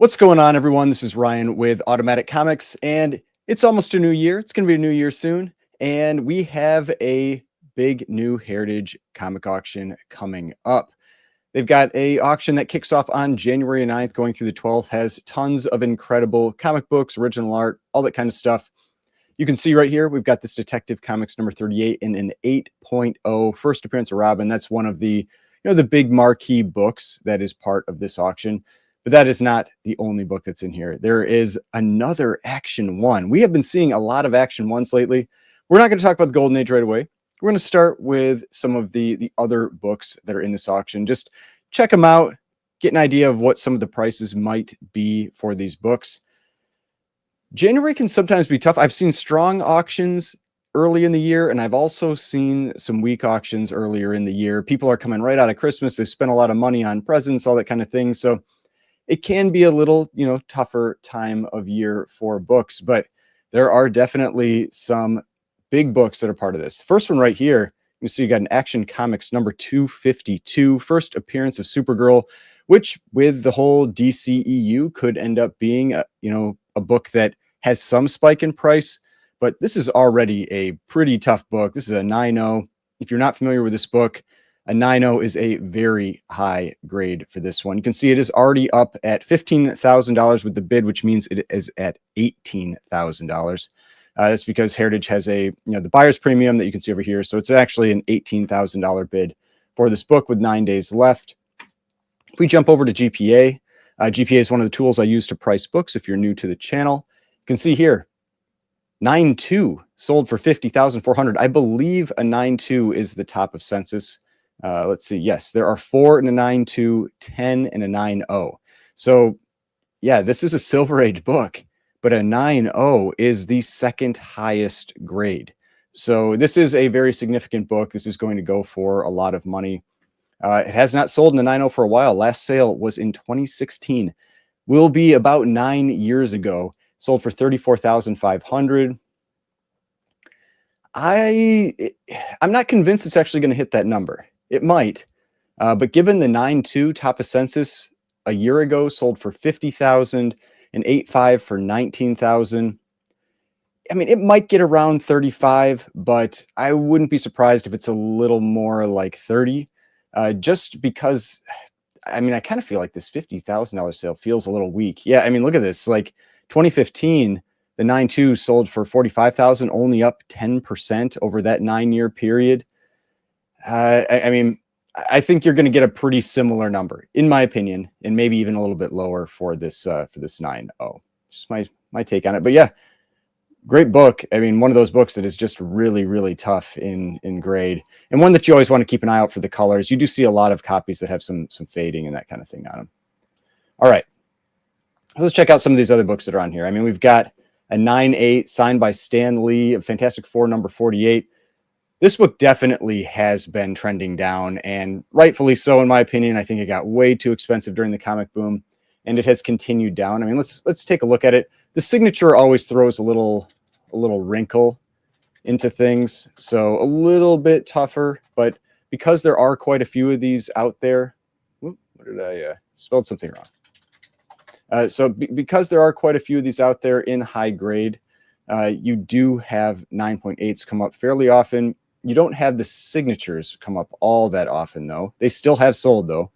What's going on, everyone? This is Ryan with Automatic Comics, and it's almost a new year. It's going to be a new year soon, and we have a big new Heritage comic auction coming up. They've got a auction that kicks off on January 9th, going through the 12th, has tons of incredible comic books, original art, all that kind of stuff. You can see right here, we've got this Detective Comics number 38 in an 8.0 first appearance of Robin. That's one of the big marquee books that is part of this auction. But that is not the only book that's in here. There is another Action 1. We have been seeing a lot of Action 1s lately. We're not going to talk about the Golden Age right away. We're going to start with some of the other books that are in this auction. Just check them out, get an idea of what some of the prices might be for these books. January can sometimes be tough. I've seen strong auctions early in the year, and I've also seen some weak auctions earlier in the year. People are coming right out of Christmas. They've spent a lot of money on presents, all that kind of thing. So it can be a little, tougher time of year for books, but there are definitely some big books that are part of this. First one right here, you see you got an Action Comics number 252, first appearance of Supergirl, which with the whole DCEU could end up being a book that has some spike in price, but this is already a pretty tough book. This is a 9.0. If you're not familiar with this book, a 9.0 is a very high grade for this one. You can see it is already up at $15,000 with the bid, which means it is at $18,000. That's because Heritage has the buyer's premium that you can see over here. So it's actually an $18,000 bid for this book with 9 days left. If we jump over to GPA, GPA is one of the tools I use to price books. If you're new to the channel, you can see here, 9.2 sold for $50,400. I believe a 9.2 is the top of census. Let's see. Yes, there are 4 in a 9.2, 10 in a 9.0. So yeah, this is a Silver Age book, but a 9.0 is the second highest grade. So this is a very significant book. This is going to go for a lot of money. It has not sold in a 9.0 for a while. Last sale was in 2016. Will be about 9 years ago. Sold for $34,500. I'm not convinced it's actually going to hit that number. It might, but given the 9.2 top of census a year ago sold for $50,000 and 8.5 for $19,000. I mean, it might get around 35, but I wouldn't be surprised if it's a little more like 30, just because, I mean, I kind of feel like this $50,000 sale feels a little weak. Yeah, I mean, look at this. Like 2015, the 9.2 sold for $45,000, only up 10% over that 9-year period. I mean, I think you're going to get a pretty similar number, in my opinion, and maybe even a little bit lower for this 9.0. Just my take on it. But yeah, great book. I mean, one of those books that is just really, really tough in grade, and one that you always want to keep an eye out for the colors. You do see a lot of copies that have some fading and that kind of thing on them. All right, let's check out some of these other books that are on here. I mean, we've got a 9.8 signed by Stan Lee of Fantastic Four number 48. This book definitely has been trending down, and rightfully so, in my opinion. I think it got way too expensive during the comic boom, and it has continued down. I mean, let's take a look at it. The signature always throws a little wrinkle into things, so a little bit tougher. But because there are quite a few of these out there, what did I spelled something wrong? Because there are quite a few of these out there in high grade, you do have 9.8s come up fairly often. You don't have the signatures come up all that often, though. They still have sold, though.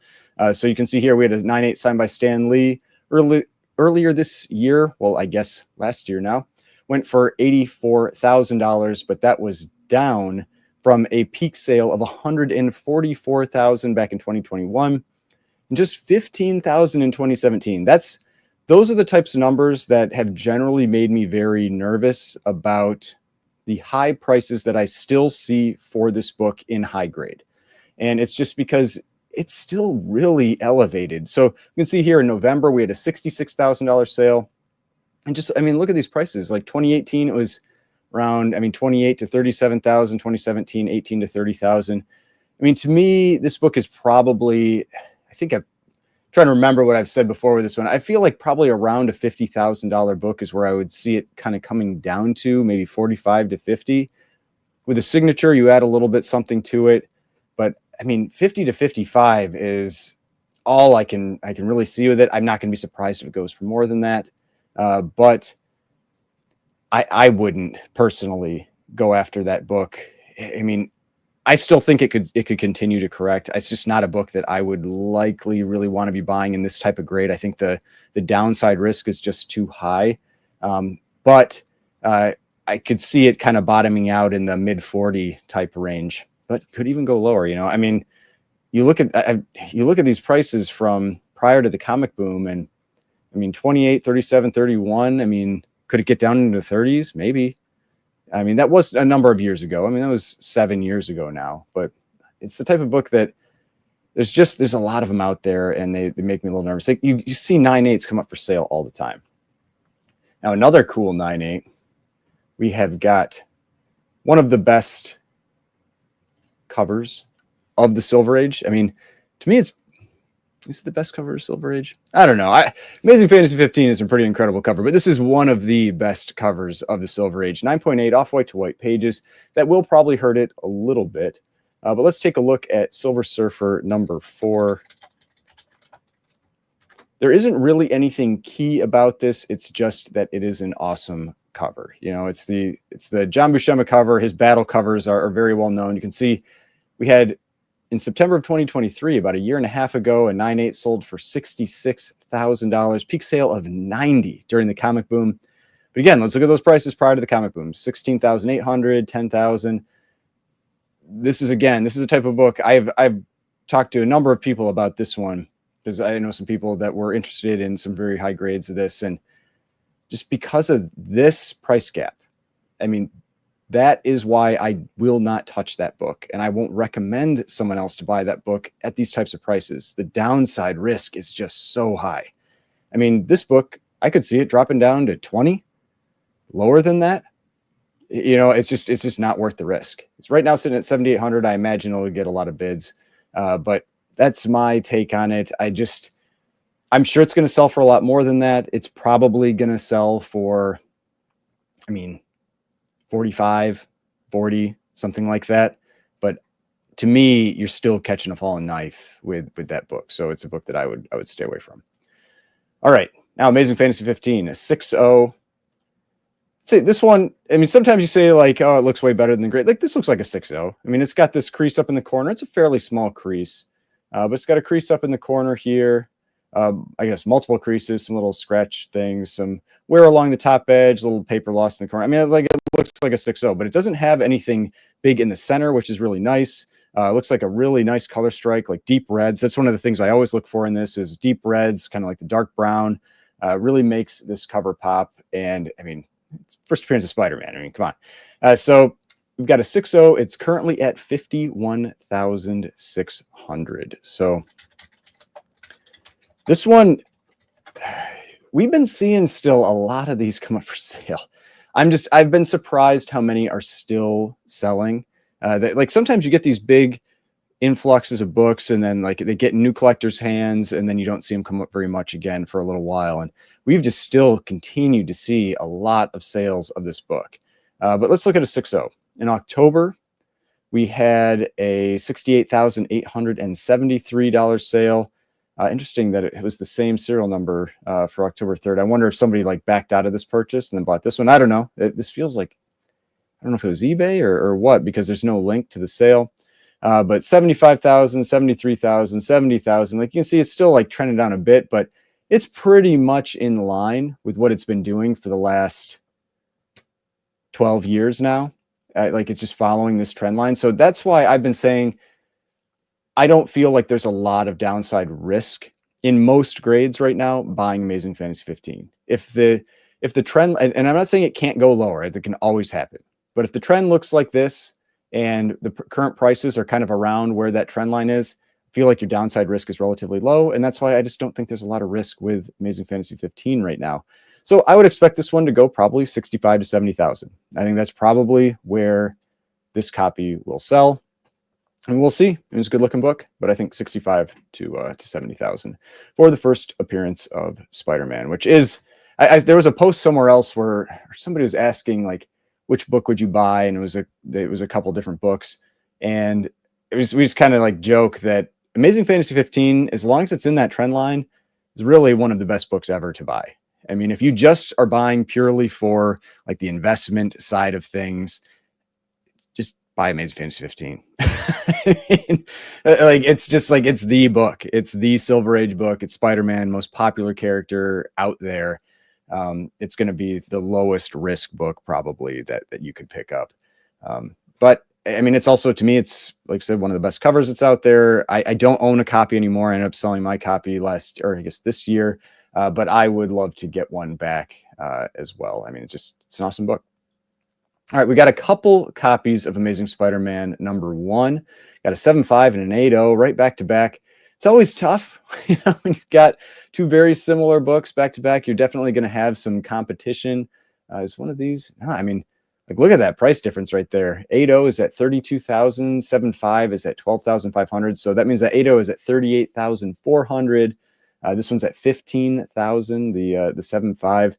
So you can see here we had a 9.8 signed by Stan Lee earlier this year. Well, I guess last year now. Went for $84,000, but that was down from a peak sale of $144,000 back in 2021 and just $15,000 in 2017. Those are the types of numbers that have generally made me very nervous about the high prices that I still see for this book in high grade. And it's just because it's still really elevated. So you can see here in November, we had a $66,000 sale. And just, I mean, look at these prices. Like 2018, it was around, 28 to 37,000, 2017, 18 to 30,000. I mean, to me, this book is probably, I think I'm trying to remember what I've said before with this one. I feel like probably around a $50,000 book is where I would see it kind of coming down to, maybe 45 to 50. With a signature, you add a little bit something to it. But I mean, 50 to 55 is all I can really see with it. I'm not going to be surprised if it goes for more than that. But I wouldn't personally go after that book. I mean, I still think it could continue to correct. It's just not a book that I would likely really want to be buying in this type of grade. I think the downside risk is just too high. But I could see it kind of bottoming out in the mid 40 type range, but could even go lower. I mean, you look at these prices from prior to the comic boom, and I mean 28, 37, 31. I mean, could it get down into the 30s? Maybe. I mean, that was a number of years ago. I mean, that was 7 years ago now, but it's the type of book that there's a lot of them out there, and they make me a little nervous. Like you see 9/8s come up for sale all the time. Now, another cool 9/8, we have got one of the best covers of the Silver Age. I mean, to me, is it the best cover of Silver Age? I don't know. Amazing Fantasy 15 is a pretty incredible cover, but this is one of the best covers of the Silver Age. 9.8 off-white to white pages. That will probably hurt it a little bit. But let's take a look at Silver Surfer number 4. There isn't really anything key about this. It's just that it is an awesome cover. It's the John Buscema cover. His battle covers are very well known. You can see we had in September of 2023, about a year and a half ago, a 9/8 sold for $66,000, peak sale of 90 during the comic boom. But again, let's look at those prices prior to the comic boom: 16,800, 10,000. This is a type of book I've talked to a number of people about this one, because I know some people that were interested in some very high grades of this, and just because of this price gap, I mean, that is why I will not touch that book, and I won't recommend someone else to buy that book at these types of prices. The downside risk is just so high. I mean, this book, I could see it dropping down to 20, lower than that. It's just not worth the risk. It's right now sitting at 7,800. I imagine it'll get a lot of bids, but that's my take on it. I'm sure it's going to sell for a lot more than that. It's probably going to sell for, 45, 40, something like that. But to me, you're still catching a falling knife with that book. So it's a book that I would stay away from. All right. Now, Amazing Fantasy 15, a 6.0. See, this one, I mean, sometimes you say like, oh, it looks way better than the grade. Like, this looks like a 6.0. I mean, it's got this crease up in the corner. It's a fairly small crease, but it's got a crease up in the corner here. I guess multiple creases, some little scratch things, some wear along the top edge, little paper lost in the corner. I mean, like, it looks like a 6.0, but it doesn't have anything big in the center, which is really nice. It looks like a really nice color strike, like deep reds. That's one of the things I always look for in this, is deep reds, kind of like the dark brown. Really makes this cover pop. And I mean, it's first appearance of Spider-Man. I mean, come on. So we've got a 6.0. It's currently at 51,600. So this one, we've been seeing still a lot of these come up for sale. I've been surprised how many are still selling. Like sometimes you get these big influxes of books, and then like they get in new collectors' hands, and then you don't see them come up very much again for a little while. And we've just still continued to see a lot of sales of this book. But let's look at a 6.0. In October, we had a $68,873 sale. Interesting that it was the same serial number for October 3rd. I wonder if somebody like backed out of this purchase and then bought this one. I don't know. This feels like, I don't know if it was eBay or what, because there's no link to the sale. But 75,000, 73,000, 70,000. Like you can see, it's still like trending down a bit, but it's pretty much in line with what it's been doing for the last 12 years now. Like it's just following this trend line. So that's why I've been saying I don't feel like there's a lot of downside risk in most grades right now buying Amazing Fantasy 15. If the trend, and I'm not saying it can't go lower, it can always happen. But if the trend looks like this and the current prices are kind of around where that trend line is, I feel like your downside risk is relatively low. And that's why I just don't think there's a lot of risk with Amazing Fantasy 15 right now. So I would expect this one to go probably 65 to 70,000. I think that's probably where this copy will sell. And we'll see. It was a good looking book, but I think 65 to 70,000 for the first appearance of Spider-Man, which is, there was a post somewhere else where somebody was asking like, which book would you buy? And it was a couple different books. And we just kind of like joke that Amazing Fantasy 15, as long as it's in that trend line, is really one of the best books ever to buy. I mean, if you just are buying purely for like the investment side of things, just buy Amazing Fantasy 15. I mean, like it's just like it's the book. It's the Silver Age book. It's Spider-Man, most popular character out there. It's going to be the lowest risk book probably that you could pick up. But I mean, it's also, to me, it's like I said, one of the best covers that's out there. I don't own a copy anymore. I ended up selling my copy I guess this year. But I would love to get one back as well. I mean, it's an awesome book. All right, we got a couple copies of Amazing Spider-Man #1. Got a 7.5 and an 8.0 right back to back. It's always tough, when you've got two very similar books back to back. You're definitely going to have some competition. Is one of these? No, I mean, like look at that price difference right there. 8.0 is at 32,000. 7.5 is at 12,500. So that means that 8.0 is at 38,400. This one's at 15,000. The 7.5.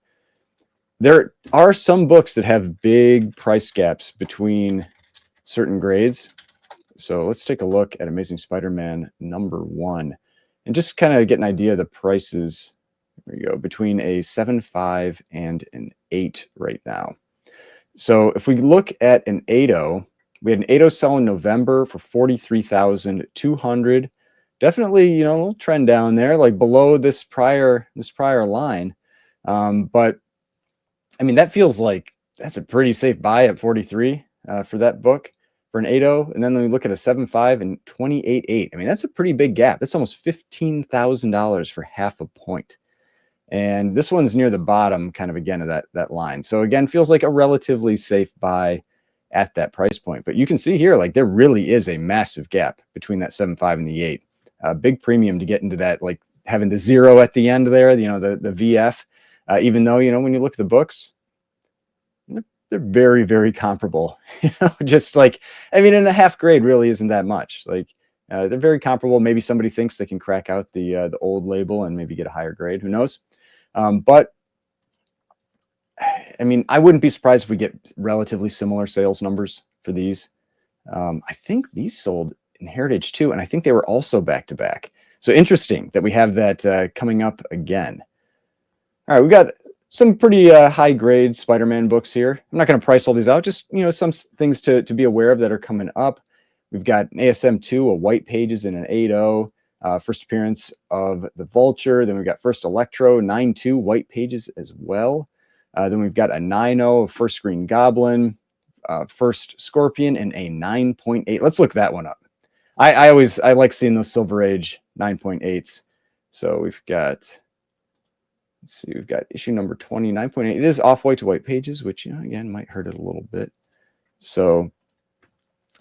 There are some books that have big price gaps between certain grades. So let's take a look at Amazing Spider-Man #1 and just kind of get an idea of the prices. There we go, between a 7.5 and an 8 right now. So if we look at an 8.0, we had an 8.0 sell in November for 43,200. Definitely, a little trend down there, like below this prior line. But I mean, that feels like that's a pretty safe buy at 43 for that book for an 8.0. And then when we look at a 7.5 and 28.8, I mean, that's a pretty big gap. That's almost $15,000 for half a point. And this one's near the bottom kind of again of that line. So again, feels like a relatively safe buy at that price point. But you can see here, like there really is a massive gap between that 7.5 and the 8. Big premium to get into that, like having the 0 at the end there, the VF. Even though, when you look at the books, they're very, very comparable. Just like, I mean, in a half grade really isn't that much. Like they're very comparable. Maybe somebody thinks they can crack out the old label and maybe get a higher grade. Who knows? But I mean, I wouldn't be surprised if we get relatively similar sales numbers for these. I think these sold in Heritage too, and I think they were also back to back. So interesting that we have that coming up again. All right, we got some pretty high grade Spider-Man books here. I'm not going to price all these out, just some things to be aware of that are coming up. We've got an ASM 2, a white pages, and an 8.0. First appearance of the Vulture. Then we've got first Electro, 9.2, white pages as well. Then we've got a 9.0, first Green Goblin, first Scorpion, and a 9.8. Let's look that one up. I like seeing those Silver Age 9.8s. So we've got, let's see, we've got issue number 20, 9.8. It is off-white to white pages, which, again, might hurt it a little bit. So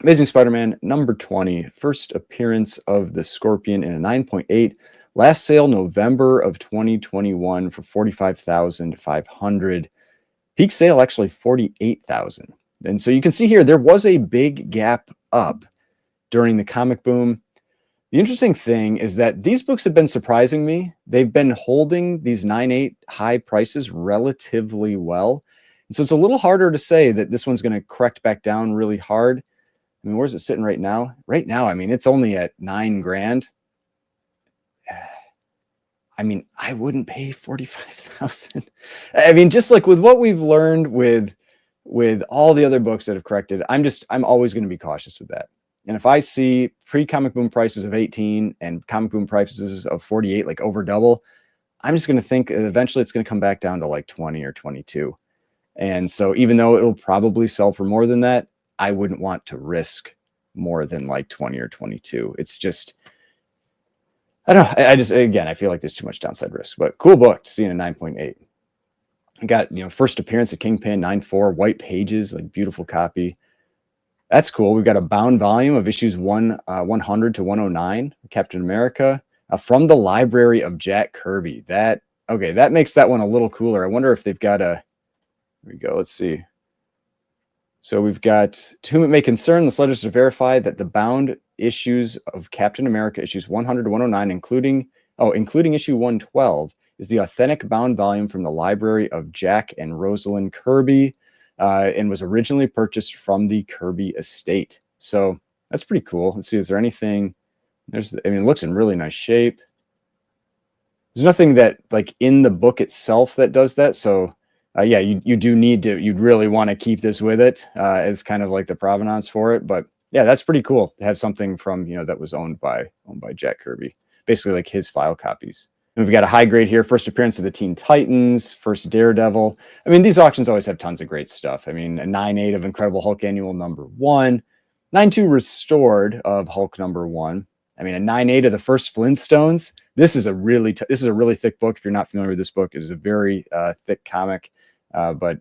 Amazing Spider-Man #20, first appearance of the Scorpion in a 9.8. Last sale November of 2021 for 45,500. Peak sale actually 48,000. And so you can see here there was a big gap up during the comic boom. The interesting thing is that these books have been surprising me. They've been holding these 9.8 high prices relatively well. And so it's a little harder to say that this one's going to correct back down really hard. I mean, where's it sitting right now? Right now, I mean, it's only at $9,000. I mean, I wouldn't pay 45,000. I mean, just like with what we've learned with all the other books that have corrected, I'm always going to be cautious with that. And if I see pre-comic boom prices of 18 and comic boom prices of 48, like over double, I'm just going to think eventually it's going to come back down to like 20 or 22. And so even though it'll probably sell for more than that, I wouldn't want to risk more than like 20 or 22. It's just, I don't know. Again, I feel like there's too much downside risk, but cool book to see in a 9.8. I got, first appearance of Kingpin, 9.4, white pages, like beautiful copy. That's cool. We've got a bound volume of issues 100 to 109, Captain America, from the library of Jack Kirby. That makes that one a little cooler. I wonder if they've got here we go. Let's see. So we've got, to whom it may concern, this letter is to verify that the bound issues of Captain America, issues 100 to 109, including issue 112, is the authentic bound volume from the library of Jack and Rosalind Kirby, and was originally purchased from the Kirby estate. So that's pretty cool. Let's see, is there anything I mean, it looks in really nice shape. There's nothing that like in the book itself that does that. So yeah, you do need to, you'd really want to keep this with it as kind of like the provenance for it. But yeah, that's pretty cool to have something from, that was owned by Jack Kirby, basically like his file copies. And we've got a high grade here, first appearance of the Teen Titans, first Daredevil. I mean, these auctions always have tons of great stuff. I mean, a 9.8 of Incredible Hulk Annual #1, 9.2 restored of Hulk #1. I mean, a 9.8 of the first Flintstones. This is a really thick book. If you're not familiar with this book, it is a very thick comic. But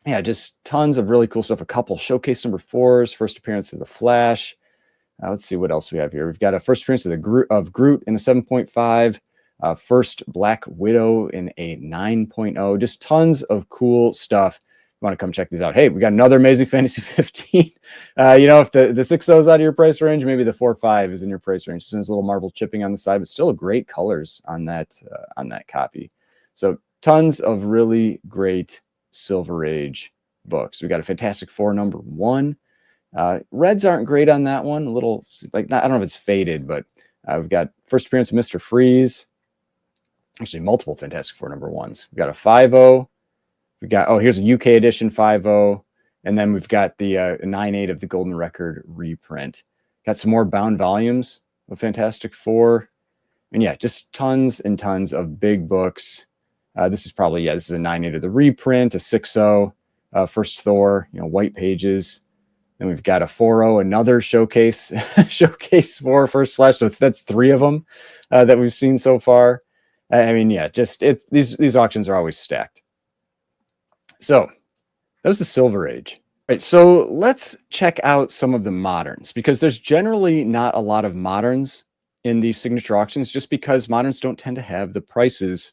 yeah, just tons of really cool stuff. A couple showcase #4s, first appearance of the Flash. Let's see what else we have here. We've got a first appearance of Groot in a 7.5. First Black Widow in a 9.0. Just tons of cool stuff. You want to come check these out. Hey, we got another Amazing Fantasy 15. If the 6.0 is out of your price range, maybe the 4.5 is in your price range. So there's a little marble chipping on the side, but still great colors on that copy. So tons of really great Silver Age books. We got a Fantastic Four #1. Reds aren't great on that one. A little like, I don't know if it's faded, but we've got first appearance of Mr. Freeze. Actually, multiple Fantastic Four #1s. We've got a 5.0. We got, here's a UK edition 5.0. And then we've got the 9.8 of the Golden Record reprint. Got some more bound volumes of Fantastic Four. And yeah, just tons and tons of big books. This is a 9.8 of the reprint, a 6.0, first Thor, white pages. Then we've got a 4.0, another showcase for first Flash. So that's 3 of them that we've seen so far. I mean, yeah, these auctions are always stacked. So that was the Silver Age. All right, so let's check out some of the moderns, because there's generally not a lot of moderns in these signature auctions, just because moderns don't tend to have the prices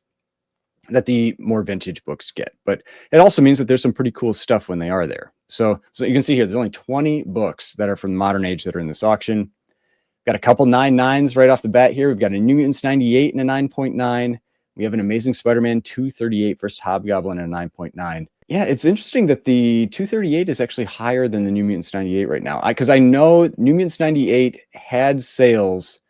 that the more vintage books get. But it also means that there's some pretty cool stuff when they are there. So you can see here, there's only 20 books that are from the modern age that are in this auction. Got a couple 9.9s right off the bat here. We've got a New Mutants 98 and a 9.9. We have an Amazing Spider-Man 238 versus Hobgoblin and a 9.9. Yeah, it's interesting that the 238 is actually higher than the New Mutants 98 right now. Because I know New Mutants 98 had sales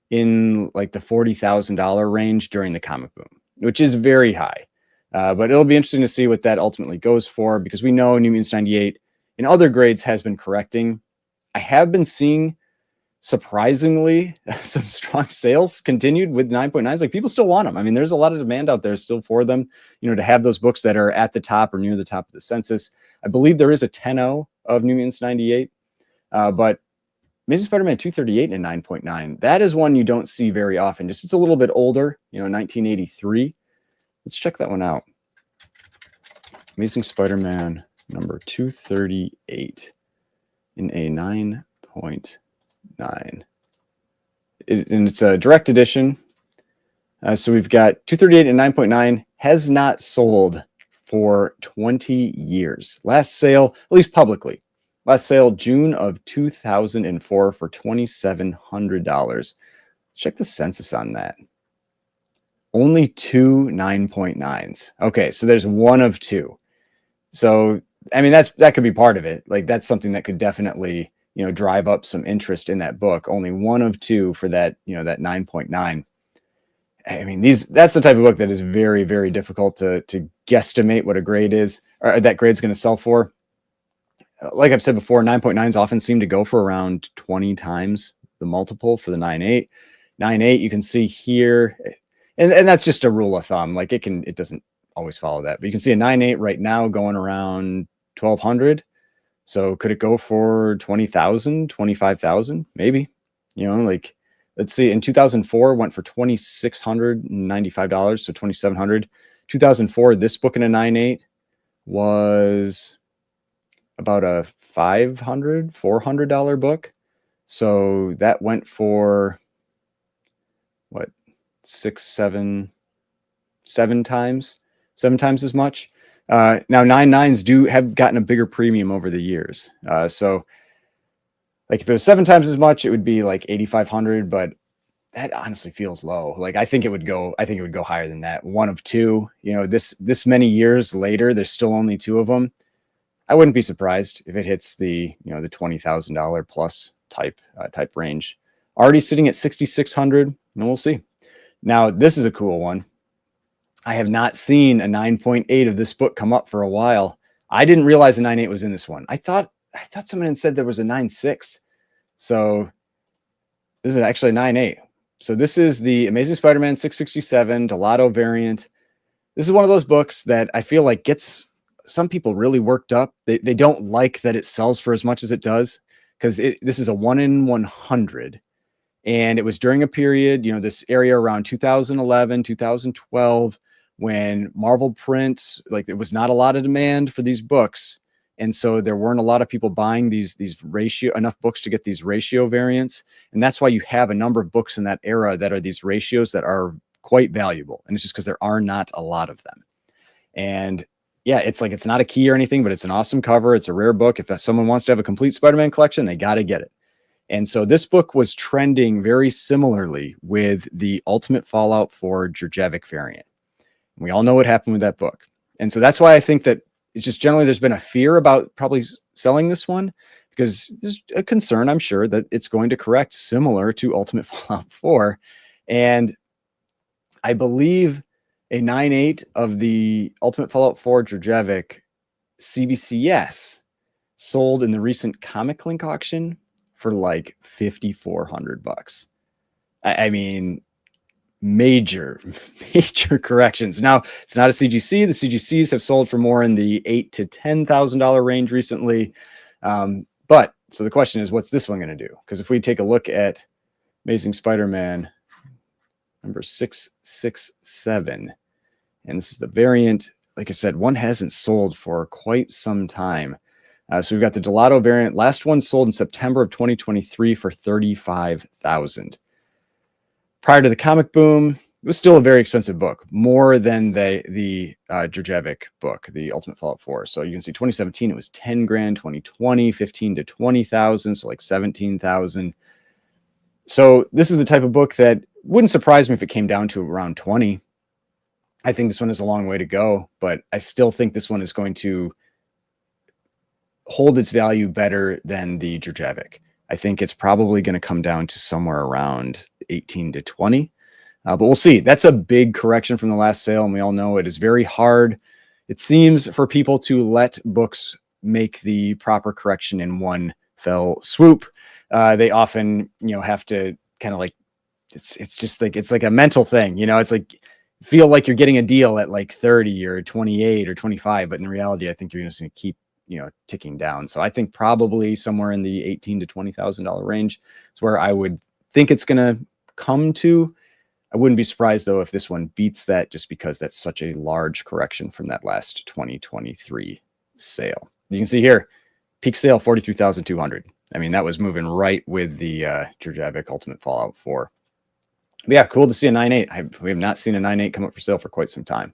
in like the $40,000 range during the comic boom, which is very high. But it'll be interesting to see what that ultimately goes for, because we know New Mutants 98 in other grades has been correcting. I have been seeing, surprisingly, some strong sales continued with 9.9s. Like, people still want them. I mean, there's a lot of demand out there still for them, to have those books that are at the top or near the top of the census. I believe there is a 10.0 of New Mutants 98, but Amazing Spider-Man 238 and a 9.9, that is one you don't see very often. Just, it's a little bit older, 1983. Let's check that one out. Amazing Spider-Man number 238 in a 9.9. And it's a direct edition. So we've got 238 and 9.9 has not sold for 20 years. Last sale, at least publicly, last sale June of 2004 for $2,700. Check the census on that. Only 2 9.9s. Okay, so there's one of 2. So I mean, that could be part of it. Like, that's something that could definitely, drive up some interest in that book. Only one of 2 for that, that 9.9. I mean, that's the type of book that is very, very difficult to guesstimate what a grade is, or that grade's going to sell for. Like I've said before, 9.9s often seem to go for around 20 times the multiple for the 9.8. 9.8, you can see here, and that's just a rule of thumb. Like, it doesn't always follow that, but you can see a 9.8 right now going around 1,200. So could it go for 20,000, 25,000? Maybe. Like, let's see, in 2004 went for $2,695, so 2,700. 2004, this book in a 9.8 was about a $400 book. So that went for what, 7 times as much. Now 9.9s have gotten a bigger premium over the years. So like, if it was 7 times as much, it would be like 8,500, but that honestly feels low. Like, I think it would go higher than that. One of 2, this many years later, there's still only 2 of them. I wouldn't be surprised if it hits the, the $20,000 plus type range. Already sitting at 6,600, and we'll see. Now, this is a cool one. I have not seen a 9.8 of this book come up for a while. I didn't realize a 9.8 was in this one. I thought someone had said there was a 9.6. So this is actually a 9.8. So this is the Amazing Spider-Man 667 Delato variant. This is one of those books that I feel like gets some people really worked up. They don't like that it sells for as much as it does, because this is a 1 in 100. And it was during a period, this area around 2011, 2012, when Marvel prints, like, there was not a lot of demand for these books. And so there weren't a lot of people buying these enough books to get these ratio variants. And that's why you have a number of books in that era that are these ratios that are quite valuable. And it's just because there are not a lot of them. And yeah, it's not a key or anything, but it's an awesome cover. It's a rare book. If someone wants to have a complete Spider-Man collection, they got to get it. And so this book was trending very similarly with the Ultimate Fallout 4 Jurjevic variant. And we all know what happened with that book. And so that's why I think that it's just generally there's been a fear about probably selling this one, because there's a concern, I'm sure, that it's going to correct similar to Ultimate Fallout 4. And I believe a 9.8 of the Ultimate Fallout 4 Jurjevic CBCS sold in the recent Comic Link auction for like $5,400. I mean, major corrections. Now, it's not a CGC. The CGCs have sold for more in the $8,000 to $10,000 range recently. But so the question is, what's this one going to do? Because if we take a look at Amazing Spider-Man number 667, and this is the variant, like I said, one hasn't sold for quite some time. So we've got the Delato variant. Last one sold in September of 2023 for $35,000. Prior to the comic boom, it was still a very expensive book, more than the Jurjevic book, the Ultimate Fallout 4. So you can see 2017, it was 10 grand, 2020, 15 to 20,000, so like 17,000. So this is the type of book that wouldn't surprise me if it came down to around 20. I think this one is a long way to go, but I still think this one is going to hold its value better than the Jurjevic. I think it's probably going to come down to somewhere around 18 to 20. But we'll see. That's a big correction from the last sale, and we all know it is very hard, it seems, for people to let books make the proper correction in one fell swoop. They often, have to kind of like, it's just like, it's like a mental thing, it's like, feel like you're getting a deal at like 30 or 28 or 25, but in reality, I think you're just going to keep, ticking down. So I think probably somewhere in the $18,000 to $20,000 range is where I would think it's going to come to. I wouldn't be surprised though if this one beats that, just because that's such a large correction from that last 2023 sale. You can see here, peak sale 43,200. I mean, that was moving right with the Jurjevic Ultimate Fallout 4. But yeah, cool to see a 9.8. We have not seen a 9.8 come up for sale for quite some time.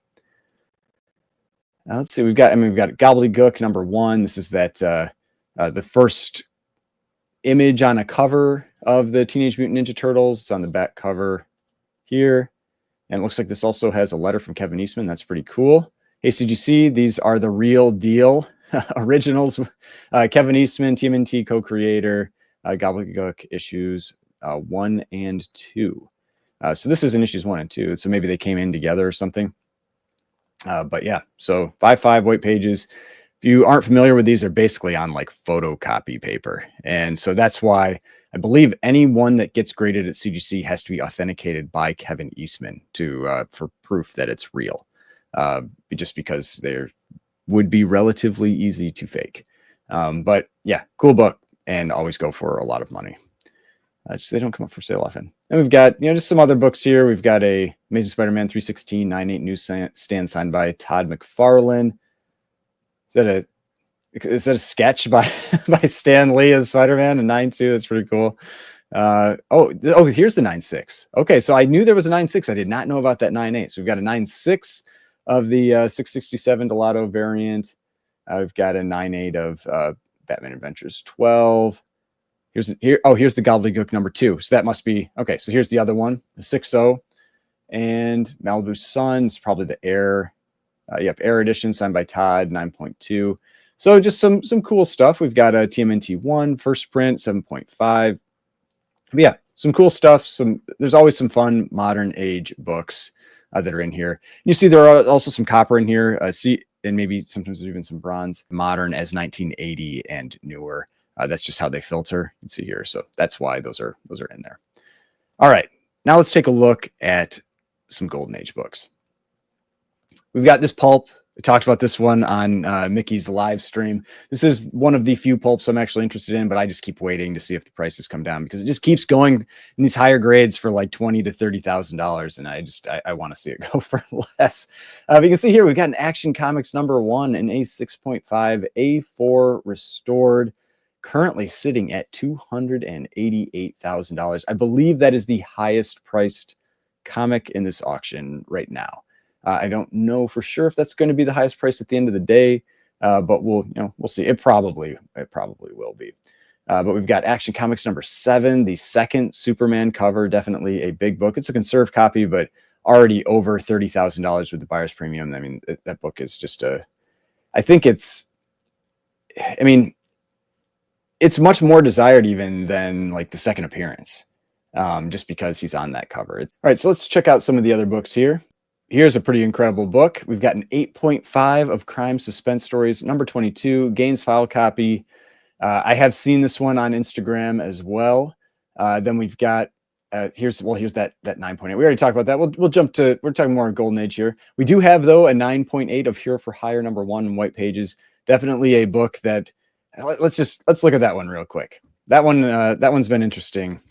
Now, let's see. We've got Gobbledygook number 1. This is that the first image on a cover of the Teenage Mutant Ninja Turtles. It's on the back cover here, and it looks like this also has a letter from Kevin Eastman. That's pretty cool. Hey, CGC, these are the real deal originals. Kevin Eastman, TMNT co-creator, Gobbledygook issues 1 and 2. So this is in issues 1 and 2. So maybe they came in together or something. But yeah, so 5.5 white pages. If you aren't familiar with these, they're basically on like photocopy paper. And so that's why I believe anyone that gets graded at CGC has to be authenticated by Kevin Eastman for proof that it's real. Just because they would be relatively easy to fake. But yeah, cool book, and always go for a lot of money. Just they don't come up for sale often. And we've got, just some other books here. We've got a Amazing Spider-Man 316 9.8 newsstand signed by Todd McFarlane. Is that a sketch by Stan Lee as Spider-Man in 9.2? That's pretty cool. Here's the 9.6. Okay, so I knew there was a 9.6. I did not know about that 9.8. So we've got a 9.6 of the 667 Delato variant. We've got a 9.8 of Batman Adventures 12. Here's the Gobbledygook number 2. So that must be okay. So here's the other one, the 6.0, and Malibu Sun is probably the Air. Air edition signed by Todd, 9.2. So just some cool stuff. We've got a TMNT 1 first print, 7.5. But yeah, some cool stuff. There's always some fun modern age books that are in here. You see there are also some copper in here. And maybe sometimes there's even some bronze. Modern as 1980 and newer. That's just how they filter. You can see here. So that's why those are in there. All right. Now let's take a look at some Golden Age books. We've got this pulp. We talked about this one on Mickey's live stream. This is one of the few pulps I'm actually interested in, but I just keep waiting to see if the prices come down because it just keeps going in these higher grades for like $20,000 to $30,000, and I want to see it go for less. But you can see here we've got an Action Comics #1, an A6.5 A4 restored, currently sitting at $288,000. I believe that is the highest priced comic in this auction right now. I don't know for sure if that's going to be the highest price at the end of the day, but we'll see. It probably will be. But we've got Action Comics #7, the second Superman cover, definitely a big book. It's a conserved copy, but already over $30,000 with the buyer's premium. I mean, that book is just it's much more desired even than like the second appearance, just because he's on that cover. All right, so let's check out some of the other books here. Here's a pretty incredible book. We've got an 8.5 of crime suspense stories, #22, Gaines file copy. I have seen this one on Instagram as well. Then we've got here's that 9.8. We already talked about that. We're talking more Golden Age here. We do have though a 9.8 of Hero for Hire #1 in white pages. Definitely a book that let's look at that one real quick. That one's been interesting.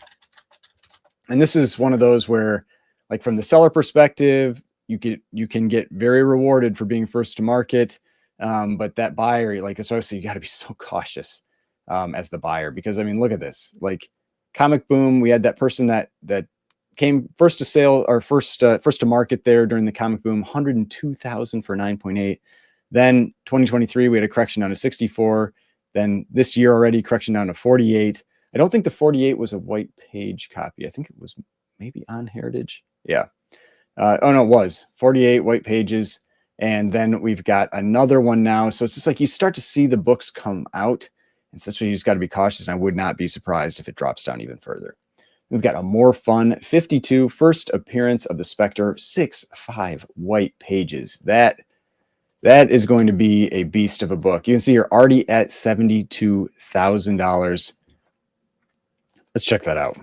And this is one of those where, like, from the seller perspective, you can get very rewarded for being first to market, but that buyer, like, that's why I say you got to be so cautious as the buyer, because I mean, look at this. Like, Comic Boom, we had that person that came first to sale or first to market there during the Comic Boom, 102,000 for 9.8. Then 2023 we had a correction down to 64. Then this year already correction down to 48. I don't think the 48 was a white page copy. I think it was maybe on Heritage. Yeah. Oh no, it was 48 white pages. And then we've got another one now. So it's just like you start to see the books come out. And so that's why you just got to be cautious. And I would not be surprised if it drops down even further. We've got a more fun 52, first appearance of the Spectre, 6.5 white pages. That is going to be a beast of a book. You can see you're already at $72,000. Let's check that out.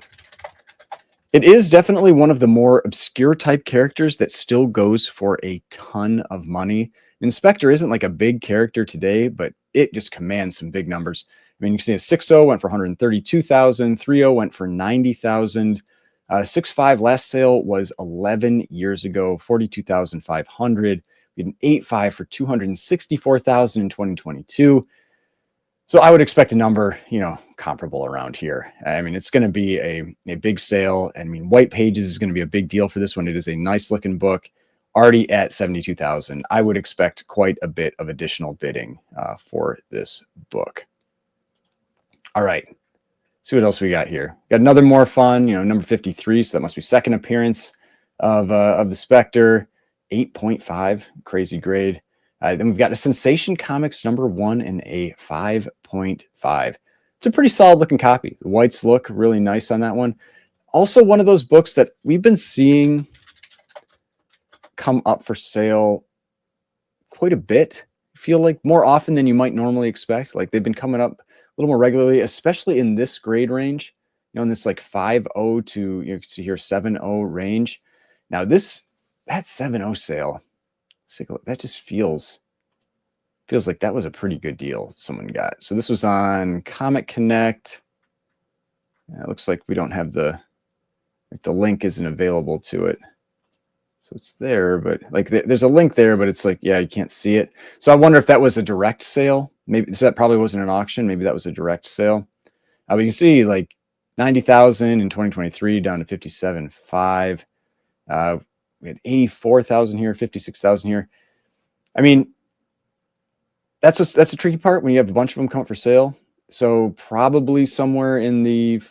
It is definitely one of the more obscure type characters that still goes for a ton of money. And Spectre isn't like a big character today, but it just commands some big numbers. I mean, you can see a 6.0 went for 132,000, 3.0 went for 90,000. 6.5 last sale was 11 years ago, 42,500. We had an 8.5 for 264,000 in 2022. So I would expect a number, comparable around here. I mean, it's going to be a big sale. I mean, white pages is going to be a big deal for this one. It is a nice looking book, already at 72,000. I would expect quite a bit of additional bidding for this book. All right, see what else we got here. Got another more fun, number 53. So that must be second appearance of the Spectre, 8.5, crazy grade. Then we've got a Sensation Comics #1 and a 5.5. It's a pretty solid looking copy. The whites look really nice on that one. Also one of those books that we've been seeing come up for sale quite a bit. I feel like more often than you might normally expect. Like, they've been coming up a little more regularly, especially in this grade range, in this like 5.0 to, you can see here 7.0 range. Now that 7.0 sale, that just feels like that was a pretty good deal someone got. So this was on Comic Connect. It looks like we don't have the link isn't available to it. So it's there, but like there's a link there, but it's like, yeah, you can't see it. So I wonder if that was a direct sale. Maybe so that probably wasn't an auction. Maybe that was a direct sale. But you can see like 90,000 in 2023 down to 57.5. We had 84,000 here, 56,000 here. I mean, that's the tricky part when you have a bunch of them come up for sale. So probably somewhere in the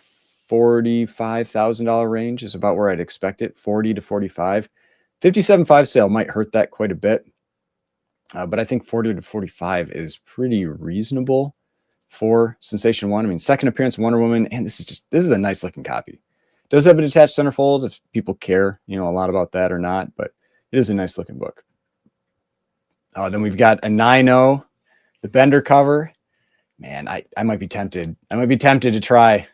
$45,000 range is about where I'd expect it. 40 to 45. 57.5 sale might hurt that quite a bit. But I think 40 to 45 is pretty reasonable for Sensation 1. I mean, second appearance of Wonder Woman, and this is a nice looking copy. Does have a detached centerfold if people care, a lot about that or not, but it is a nice looking book. Then we've got a 9.0, the Bender cover. Man, I might be tempted. I might be tempted to try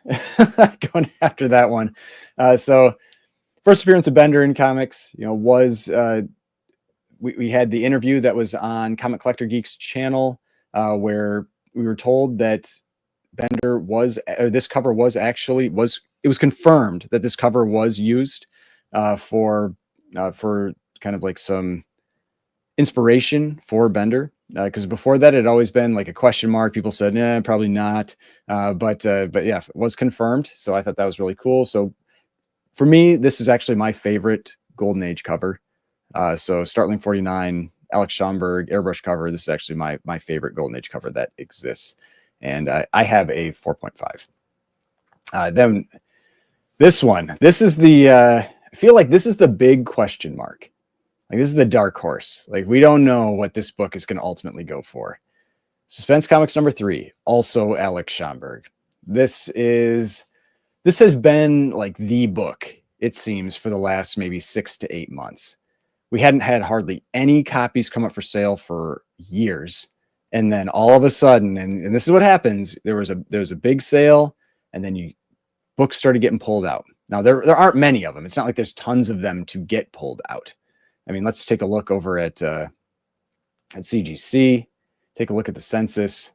going after that one. So first appearance of Bender in comics, was we had the interview that was on Comic Collector Geek's channel, where we were told that Bender this cover was confirmed that this cover was used for kind of like some inspiration for Bender. Because before that, it had always been like a question mark. People said, "Nah, probably not." But yeah, it was confirmed. So I thought that was really cool. So for me, this is actually my favorite Golden Age cover. So Startling 49, Alex Schomburg airbrush cover. This is actually my favorite Golden Age cover that exists, and I have a 4.5. Then this one. This is the. I feel like this is the big question mark. Like, this is the dark horse. Like, we don't know what this book is going to ultimately go for. Suspense Comics #3, also Alex Schomburg. This has been like the book, it seems, for the last maybe 6 to 8 months. We hadn't had hardly any copies come up for sale for years. And then all of a sudden, and this is what happens, there was a big sale, and then books started getting pulled out. Now, there aren't many of them. It's not like there's tons of them to get pulled out. I mean, let's take a look over at CGC, take a look at the census,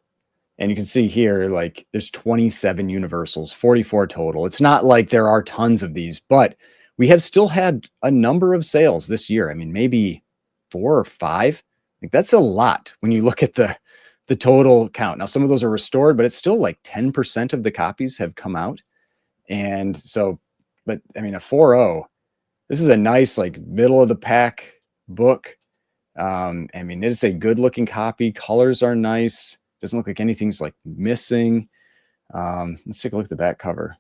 and you can see here, like, there's 27 universals, 44 total. It's not like there are tons of these, but we have still had a number of sales this year. I mean, maybe 4 or 5. Like, that's a lot when you look at the total count. Now, some of those are restored, but it's still like 10% of the copies have come out. And so, but I mean, a 4.0, this is a nice, like, middle of the pack book. I mean, it's a good looking copy. Colors are nice. Doesn't look like anything's like missing. Let's take a look at the back cover.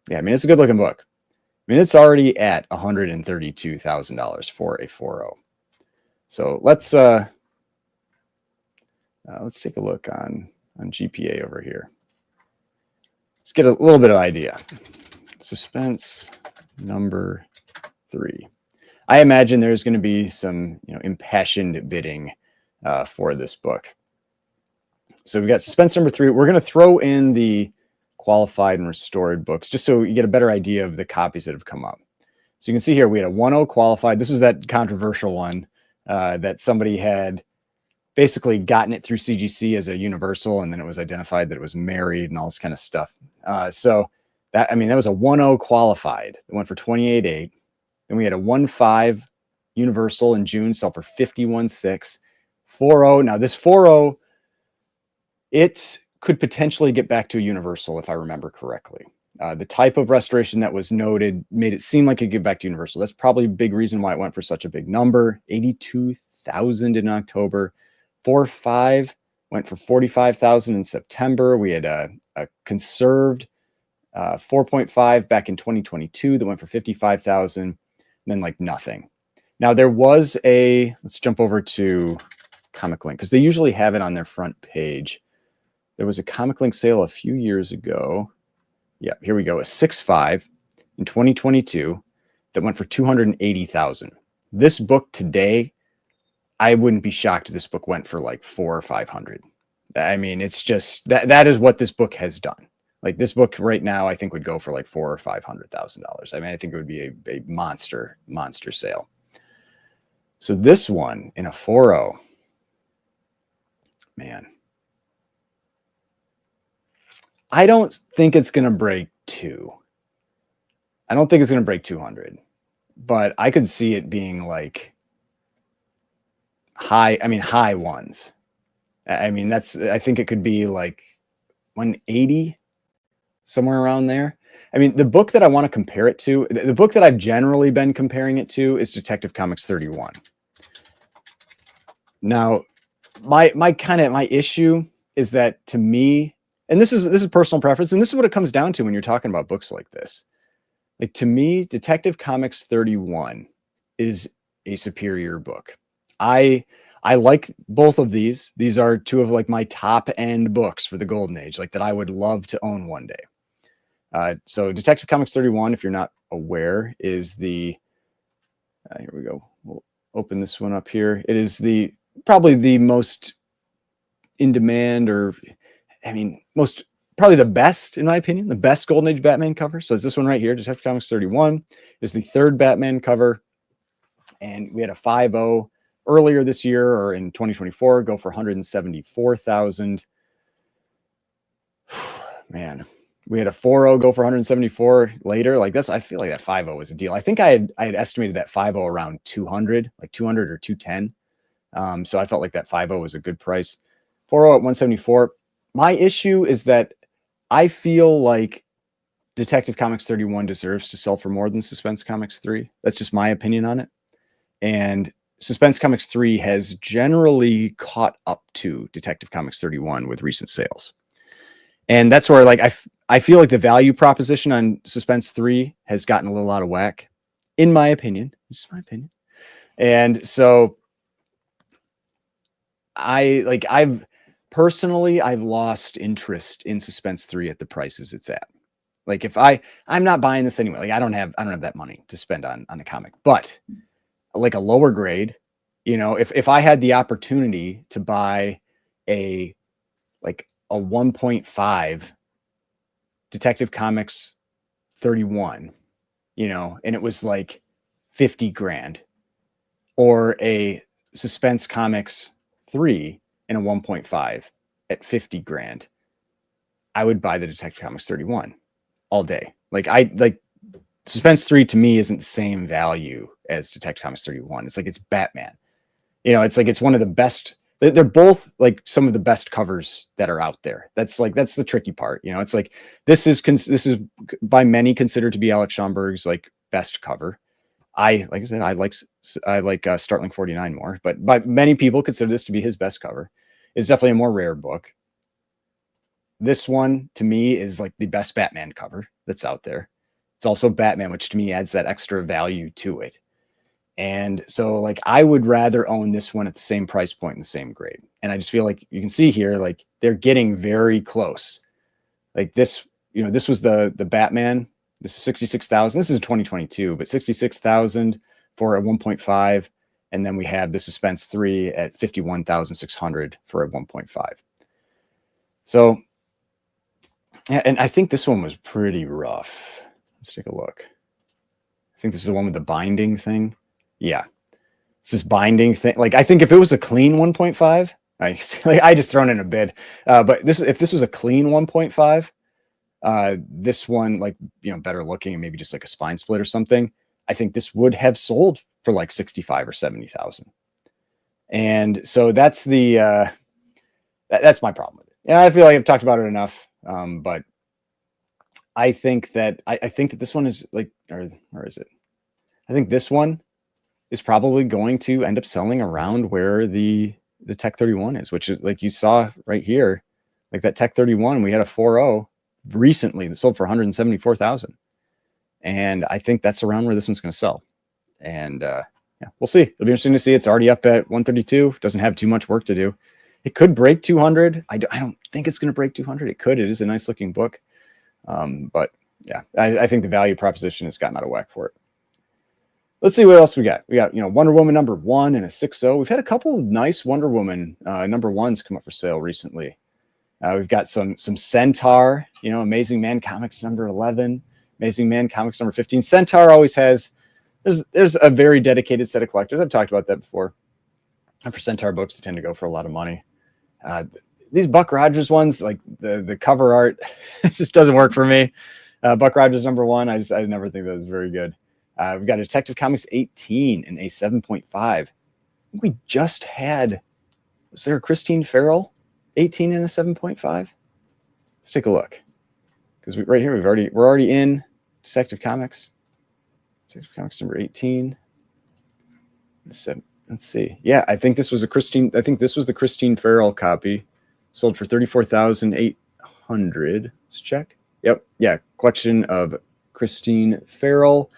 Yeah, I mean, it's a good looking book. I mean, it's already at $132,000 for a 4.0. So let's take a look on GPA over here. Let's get a little bit of idea. Suspense #3. I imagine there's going to be some, impassioned bidding for this book. So we've got Suspense #3. We're going to throw in the qualified and restored books just so you get a better idea of the copies that have come up. So you can see here we had a 1.0 qualified. This was that controversial one that somebody had basically gotten it through CGC as a universal, and then it was identified that it was married and all this kind of stuff. So that was a 1.0 qualified. It went for $28,800. Then we had a 1.5 universal in June, sold for $51,600. 4.0. Now this 4.0, it could potentially get back to a universal if I remember correctly. The type of restoration that was noted made it seem like it could get back to universal. That's probably a big reason why it went for such a big number. 82,000 in October. 4.5 went for 45,000 in September. We had a conserved 4.5 back in 2022 that went for 55,000, and then like nothing. Now there was let's jump over to Comic Link because they usually have it on their front page. There was a Comic Link sale a few years ago. Yeah, here we go. A 6.5 in 2022 that went for 280,000. This book today, I wouldn't be shocked if this book went for like 400 or 500. I mean, it's just that is what this book has done. Like, this book right now, I think would go for like $400,000 or $500,000. I mean, I think it would be a monster sale. So this one in a 4.0, man, I don't think it's going to break 2. I don't think it's going to break 200, but I could see it being like high ones. I mean, I think it could be like 180, somewhere around there. I mean, the book that I want to compare it to, the book that I've generally been comparing it to is Detective Comics 31. Now, my issue is that, to me, and this is personal preference, and this is what it comes down to when you're talking about books like this. Like, to me, Detective Comics 31 is a superior book. I like both of these. These are two of like my top end books for the Golden Age, like that I would love to own one day. So Detective Comics 31, if you're not aware, is the, here we go. We'll open this one up here. It is probably the most in demand, or probably the best, in my opinion, the best Golden Age Batman cover. So it's this one right here. Detective Comics 31 is the third Batman cover. And we had a 5.0 earlier this year, or in 2024, go for 174,000. Man, we had a 4.0 go for 174 later. Like this, I feel like that 5.0 was a deal. I think I had estimated that 5.0 around 200, like 200 or 210. So I felt like that 5.0 was a good price. 4.0 at 174. My issue is that I feel like Detective Comics 31 deserves to sell for more than Suspense Comics 3. That's just my opinion on it. And Suspense Comics 3 has generally caught up to Detective Comics 31 with recent sales. And that's where, like, I feel like the value proposition on Suspense 3 has gotten a little out of whack, in my opinion. This is my opinion. And so I've lost interest in Suspense 3 at the prices it's at. Like, if I'm not buying this anyway. Like, I don't have that money to spend on the comic. But like a lower grade, if I had the opportunity to buy a 1.5 Detective Comics 31, and it was like 50 grand, or a Suspense Comics 3 and a 1.5 at 50 grand, I would buy the Detective Comics 31 all day. Like Suspense 3 to me isn't the same value as Detective Comics 31. It's like, it's Batman. It's like, it's one of the best. They're both like some of the best covers that are out there. That's the tricky part. It's like, this is by many considered to be Alex Schomburg's like best cover. Like I said, I like Startling 49 more, but by many people consider this to be his best cover. It's definitely a more rare book. This one to me is like the best Batman cover that's out there. It's also Batman, which to me adds that extra value to it. And so, like, I would rather own this one at the same price point in the same grade. And I just feel like you can see here, like, they're getting very close. Like this, this was the Batman. This is 66,000. This is 2022, but 66,000 for a 1.5. And then we have the Suspense 3 at 51,600 for a 1.5. So, and I think this one was pretty rough. Let's take a look. I think this is the one with the binding thing. Yeah. It's this binding thing. Like, I think if it was a clean 1.5, I just thrown in a bid. But if this was a clean 1.5, this one, like, better looking and maybe just like a spine split or something, I think this would have sold for like 65 or 70,000. And so that's that's my problem with it. Yeah, I feel like I've talked about it enough. But I think that this one is like, or is it? I think this one is probably going to end up selling around where the Tech 31 is, which is, like you saw right here, like that Tech 31, we had a 4.0 recently that sold for 174,000. And I think that's around where this one's going to sell. And yeah, we'll see. It'll be interesting to see. It's already up at 132. Doesn't have too much work to do. It could break 200. I don't think it's going to break 200. It could. It is a nice looking book. But yeah, I think the value proposition has gotten out of whack for it. Let's see what else we got. We got, Wonder Woman #1 and a 6.0. We've had a couple of nice Wonder Woman #1s come up for sale recently. We've got some Centaur, Amazing Man Comics #11, Amazing Man Comics #15. Centaur always has, there's a very dedicated set of collectors. I've talked about that before. And for Centaur books, they tend to go for a lot of money. These Buck Rogers ones, like the cover art, it just doesn't work for me. Buck Rogers #1, I never think that was very good. We've got a Detective Comics 18 and a 7.5. I think we just had, was there a Christine Farrell 18 and a 7.5? Let's take a look. Because right here, we're already in Detective Comics. Detective Comics #18. Let's see. Yeah, I think this was the Christine Farrell copy. Sold for 34,800. Let's check. Yep. Yeah. Collection of Christine Farrell.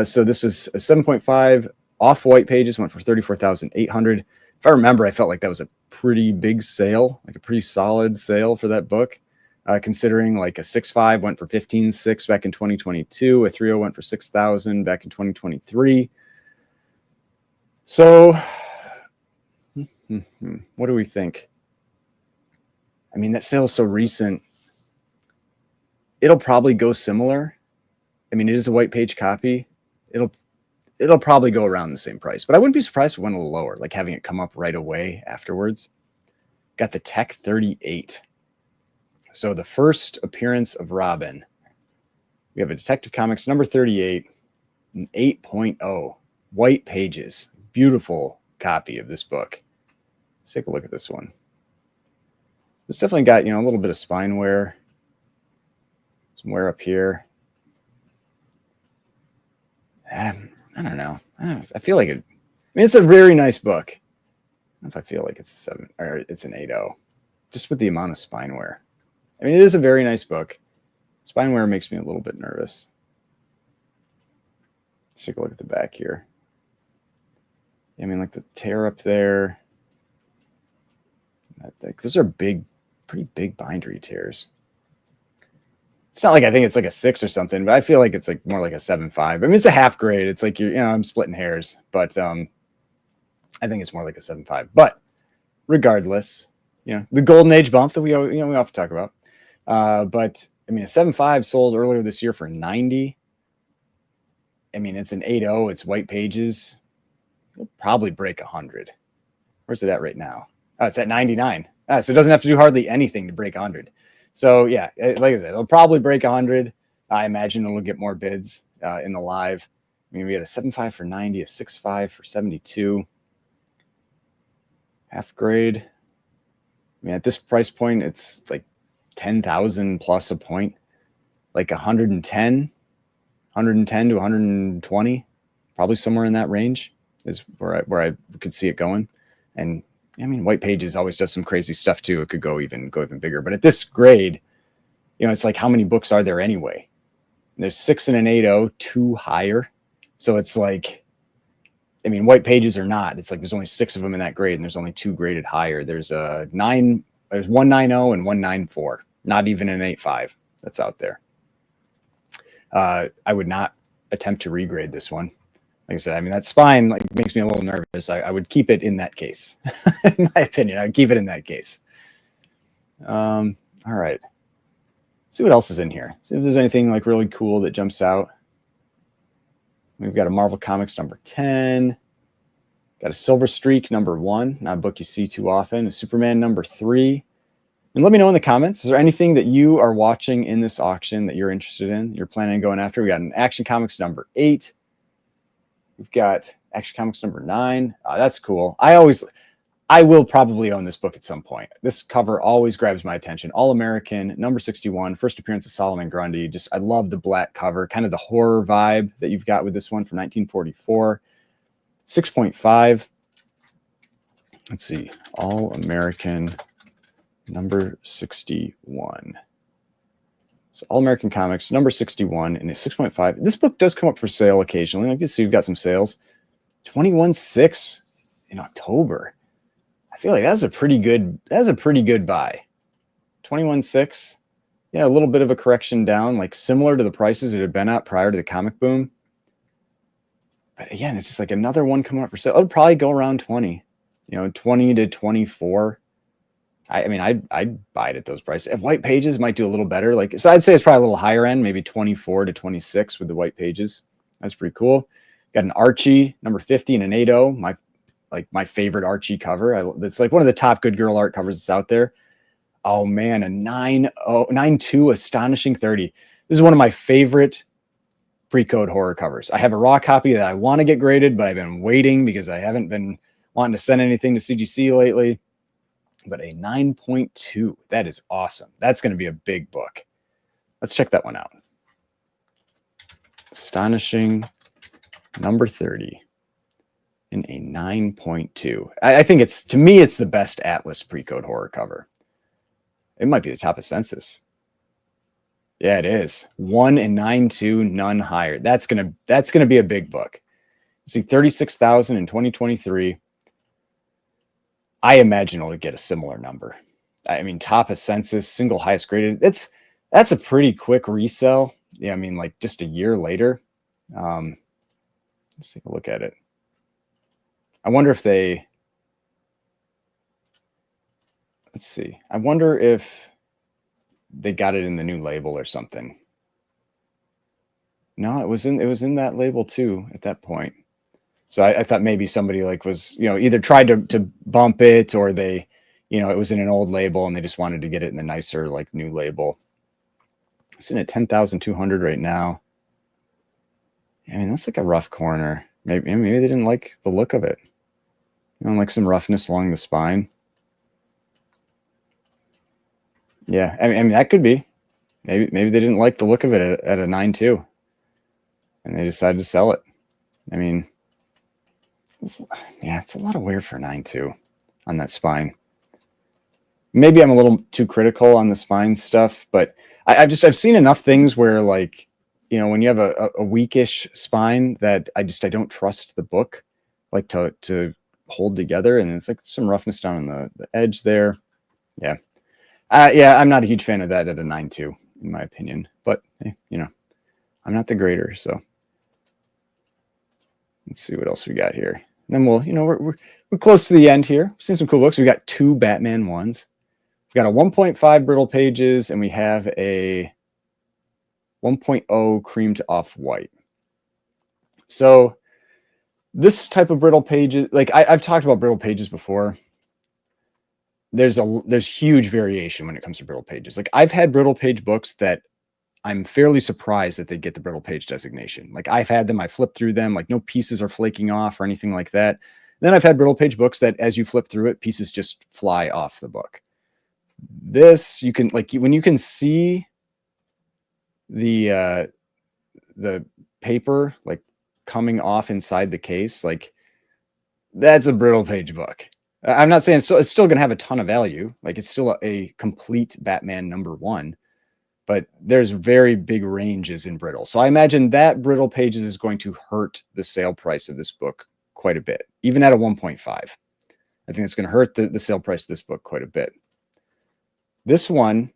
So this is a 7.5 off-white pages, went for 34,800. If I remember, I felt like that was a pretty big sale, like a pretty solid sale for that book. considering like a 6.5 went for 15.6 back in 2022. A 3.0 went for 6,000 back in 2023. So what do we think? I mean, that sale is so recent. It'll probably go similar. I mean, it is a white page copy. It'll probably go around the same price, but I wouldn't be surprised if it went a little lower, like having it come up right away afterwards. Got the Tech 38. So the first appearance of Robin. We have a Detective Comics number 38, an 8.0, white pages. Beautiful copy of this book. Let's take a look at this one. It's definitely got, a little bit of spine wear. Some wear up here. I don't know. I feel like it. I mean, it's a very nice book. I don't know if I feel like it's a 7 or it's an 8.0, just with the amount of spine wear. I mean, it is a very nice book. Spine wear makes me a little bit nervous. Let's take a look at the back here. I mean, like the tear up there. Those are big, pretty big bindery tears. It's not like I think it's like a 6 or something, but I feel like it's like more like a 7.5. I mean, it's a half grade. It's like I'm splitting hairs, but I think it's more like a 7.5. But regardless, the golden age bump that we often talk about. But I mean, a 7.5 sold earlier this year for 90. I mean, it's an 8.0. It's white pages. It'll probably break 100. Where's it at right now? Oh, it's at 99. So it doesn't have to do hardly anything to break 100. So yeah, like I said, it'll probably break 100. I imagine it'll get more bids in the live. I mean, we had a 7.5 for 90, a 6.5 for 72. Half grade. I mean, at this price point, it's like 10,000 plus a point, like 110 to 120, probably somewhere in that range is where I could see it going. And I mean, white pages always does some crazy stuff too. It could go even bigger, but at this grade, it's like, how many books are there anyway? There's 6 and an 8.0, 2 higher. So it's like, I mean, white pages are not, it's like, there's only 6 of them in that grade and there's only 2 graded higher. There's there's 190 and 194, not even an 8.5 that's out there. I would not attempt to regrade this one. Like I said, I mean, that spine makes me a little nervous. I would keep it in that case. In my opinion, I would keep it in that case. All right. See what else is in here. See if there's anything like really cool that jumps out. We've got a Marvel Comics number 10. Got a Silver Streak number 1, not a book you see too often. A Superman number 3. And let me know in the comments, is there anything that you are watching in this auction that you're interested in, you're planning on going after? We got an Action Comics number 8. We've got Action Comics number 9. That's cool. I will probably own this book at some point. This cover always grabs my attention. All American, number 61, first appearance of Solomon Grundy. I love the black cover, kind of the horror vibe that you've got with this one from 1944. 6.5. Let's see. All American, number 61. So All American Comics, number 61, and a 6.5. This book does come up for sale occasionally. I can see you've got some sales. 21.6 in October. I feel like that's a pretty good buy. 21.6. Yeah, a little bit of a correction down, like similar to the prices it had been at prior to the comic boom. But again, it's just like another one coming up for sale. It'll probably go around 20, 20 to 24. I mean, I'd buy it at those prices. And white pages might do a little better. So I'd say it's probably a little higher end, maybe 24 to 26 with the white pages. That's pretty cool. Got an Archie number 50 and an 8.0. My favorite Archie cover. It's like one of the top good girl art covers that's out there. Oh man, a 9.2 Astonishing 30. This is one of my favorite pre-code horror covers. I have a raw copy that I want to get graded, but I've been waiting because I haven't been wanting to send anything to CGC lately. But a 9.2, that is awesome. That's going to be a big book. Let's check that one out. Astonishing number 30 in a 9.2. I think to me, it's the best Atlas pre-code horror cover. It might be the top of census. Yeah, it is. 1 and 9.2, none higher. That's gonna be a big book. See, 36,000 in 2023. I imagine it'll get a similar number. I mean, top of census, single highest graded. That's a pretty quick resell. Yeah, I mean, like just a year later. Let's take a look at it. I wonder if they. Let's see. I wonder if they got it in the new label or something. No, it was in that label too at that point. So I thought maybe somebody like was, either tried to bump it, or they, it was in an old label and they just wanted to get it in the nicer, like, new label. It's in at 10,200 right now. I mean, that's like a rough corner. Maybe they didn't like the look of it. Like some roughness along the spine. Yeah, I mean that could be. Maybe they didn't like the look of it at a 9.2, and they decided to sell it. I mean, it's a lot of wear for a 9.2 on that spine. Maybe I'm a little too critical on the spine stuff, but I've seen enough things where, like, when you have a weakish spine, that I don't trust the book, like, to hold together, and it's like some roughness down on the edge there. Yeah. I'm not a huge fan of that at a 9.2, in my opinion, but hey, I'm not the grader, so let's see what else we got here. And then we're close to the end here. We've seen some cool books. We got 2 Batman ones. We've got a 1.5 brittle pages, and we have a 1.0 cream to off-white. So this type of brittle pages, like I've talked about brittle pages before. There's huge variation when it comes to brittle pages. Like, I've had brittle page books that I'm fairly surprised that they get the brittle page designation. Like, I've had them, I flipped through them, like no pieces are flaking off or anything like that. Then I've had brittle page books that, as you flip through it, pieces just fly off the book. This, you can, like, when you can see the paper, like, coming off inside the case, like, that's a brittle page book. I'm not saying it's still going to have a ton of value. Like, it's still a complete Batman #1, but there's very big ranges in brittle. So I imagine that brittle pages is going to hurt the sale price of this book quite a bit, even at a 1.5. I think it's going to hurt the sale price of this book quite a bit. This one,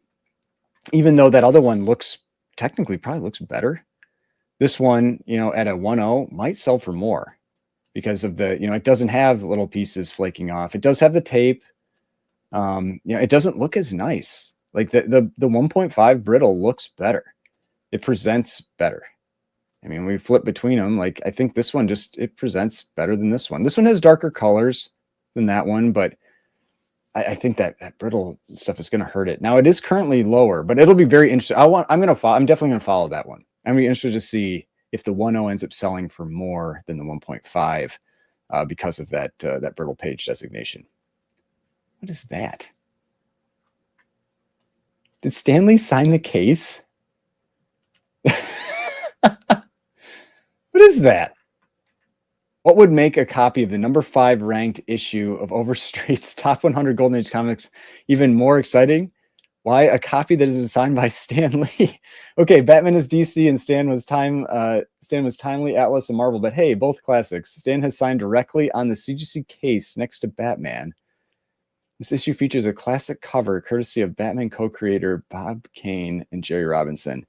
even though that other one probably looks better, this one, at a 1.0 might sell for more, because of the, it doesn't have little pieces flaking off. It does have the tape. It doesn't look as nice. Like, the 1.5 brittle looks better. It presents better. I mean, we flip between them. Like, I think this one it presents better than this one. This one has darker colors than that one, but I think that brittle stuff is going to hurt it. Now, it is currently lower, but it'll be very interesting. I'm definitely going to follow that one. I'm going to be interested to see if the 1.0 ends up selling for more than the 1.5 because of that brittle page designation. What is that? Did Stanley sign the case? What is that? What would make a copy of the #5 ranked issue of Overstreet's Top 100 Golden Age Comics even more exciting? Why, a copy that is signed by Stan Lee. Okay, Batman is DC and Stan was Timely, Atlas, and Marvel, but hey, both classics. Stan has signed directly on the CGC case next to Batman. This issue features a classic cover courtesy of Batman co-creator Bob Kane and Jerry Robinson.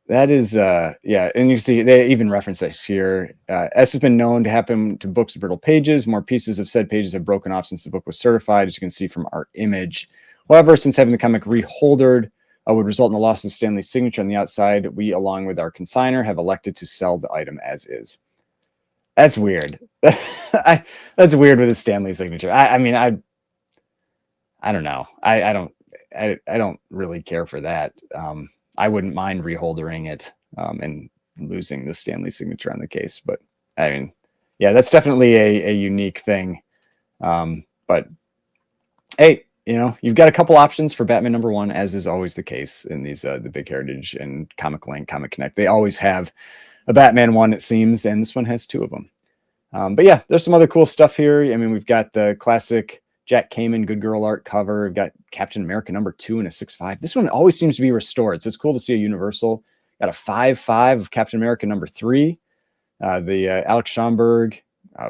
That is, and you see they even reference this here. S has been known to happen to books with brittle pages. More pieces of said pages have broken off since the book was certified, as you can see from our image. However, since having the comic reholdered would result in the loss of Stanley's signature on the outside, we, along with our consignor, have elected to sell the item as is. That's weird. That's weird with a Stanley signature. I mean, I don't know. I don't really care for that. I wouldn't mind reholdering it and losing the Stanley signature on the case, but I mean, yeah, that's definitely a unique thing. But hey, you've got a couple options for Batman #1, as is always the case in these the Big Heritage and Comic Link, Comic Connect. They always have a Batman one, it seems, and this one has 2 of them. But yeah, there's some other cool stuff here. I mean, we've got the classic Jack Kamen Good Girl art cover. We've got Captain America #2 in a 6.5. This one always seems to be restored, so it's cool to see a Universal. Got a 5.5 of Captain America #3. The Alex Schomburg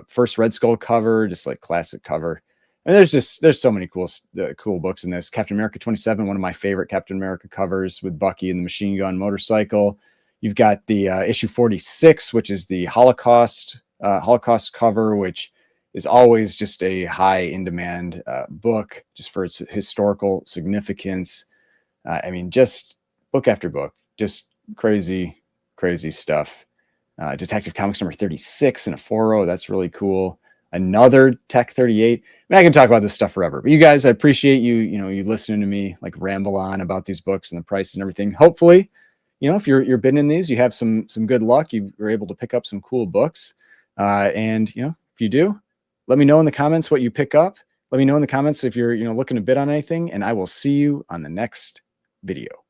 first Red Skull cover, just like classic cover. And there's so many cool books in this. Captain America 27, one of my favorite Captain America covers with Bucky and the machine gun motorcycle. You've got the issue 46, which is the Holocaust cover, which is always just a high in demand book just for its historical significance. I mean, just book after book, just crazy, crazy stuff. Detective Comics number 36 in a 4.0. That's really cool. Another Tech 38. I mean, I can talk about this stuff forever, but you guys, I appreciate you listening to me like ramble on about these books and the prices and everything. Hopefully, if you're bidding in these, you have some good luck. You were able to pick up some cool books. And if you do, let me know in the comments what you pick up. Let me know in the comments if you're looking to bid on anything, and I will see you on the next video.